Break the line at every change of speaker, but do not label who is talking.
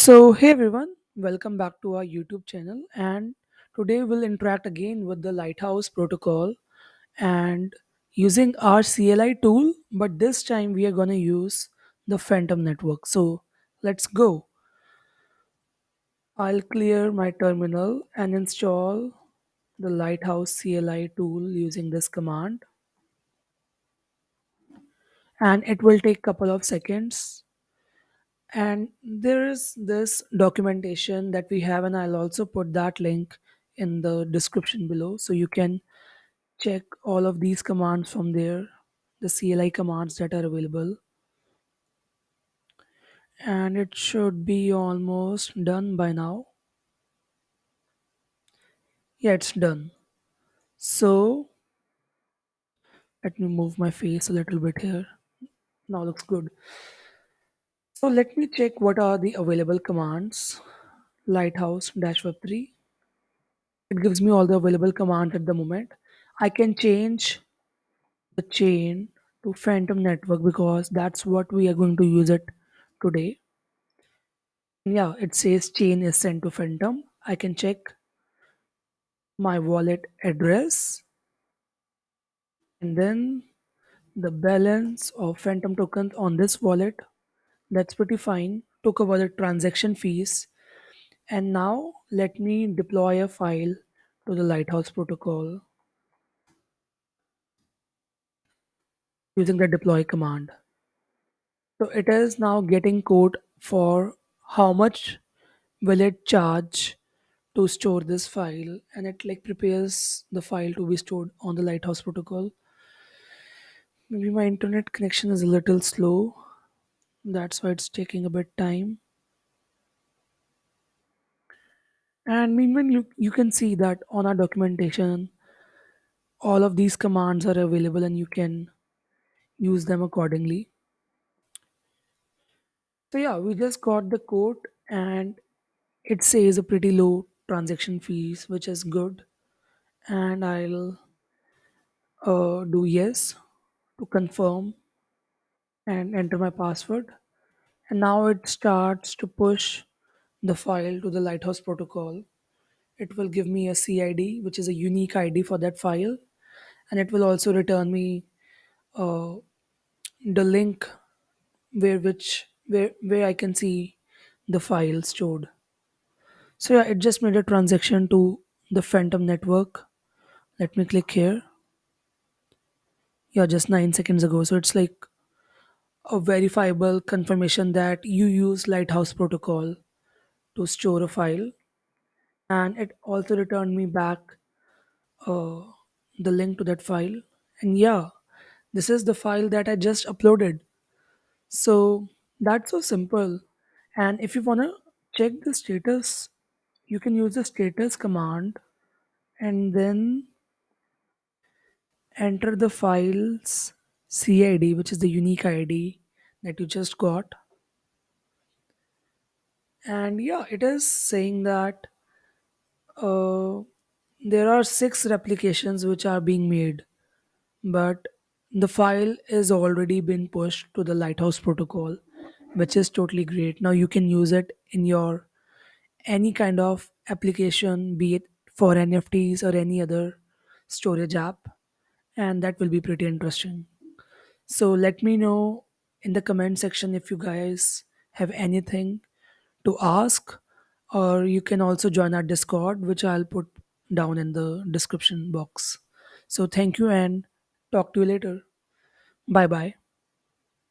Hey everyone, welcome back to our YouTube channel. And today we'll interact again with the Lighthouse protocol and using our CLI tool, but this time we are going to use the Phantom network. So, let's go. I'll clear my terminal and install the Lighthouse CLI tool using this command, and it will take couple of seconds. And there is this documentation that we have, and I'll also put that link in the description below so you can check all of these commands from there, the CLI commands that are available. And it should be almost done by now. Yeah, it's done. So let me move my face a little bit here. Now looks good. So let me check what are the available commands. Lighthouse dash web 3. It gives me all the available commands at the moment. I can change the chain to Phantom network because that's what we are going to use it today. Yeah, it says chain is sent to Phantom. I can check my wallet address and then the balance of Phantom tokens on this wallet. That's pretty fine. Took over the transaction fees. And now let me deploy a file to the Lighthouse protocol using the deploy command. So it is now getting code for how much will it charge to store this file, and it like prepares the file to be stored on the Lighthouse protocol. Maybe my internet connection is a little slow, that's why it's taking a bit time. And meanwhile you can see that on our documentation all of these commands are available and you can use them accordingly. So yeah, we just got the code and it says a pretty low transaction fees, which is good. And I'll do yes to confirm and enter my password. And now it starts to push the file to the Lighthouse protocol. It will give me a CID, which is a unique ID for that file, and it will also return me uh, the link where I can see the file stored. So yeah, it just made a transaction to the Phantom network. Let me click here. Yeah, just 9 seconds ago. So it's like a verifiable confirmation that you use Lighthouse protocol to store a file, and it also returned me back uh, the link to that file. And yeah, this is the file that I just uploaded. So that's so simple. And if you want to check the status, you can use the status command and then enter the file's CID, which is the unique ID that you just got. And yeah, it is saying that uh, there are 6 replications which are being made, but the file is already been pushed to the Lighthouse protocol, which is totally great. Now you can use it in your any kind of application, be it for NFTs or any other storage app, and that will be pretty interesting. So let me know in the comment section if you guys have anything to ask, or you can also join our Discord, which I'll put down in the description box. So thank you and talk to you later. Bye bye.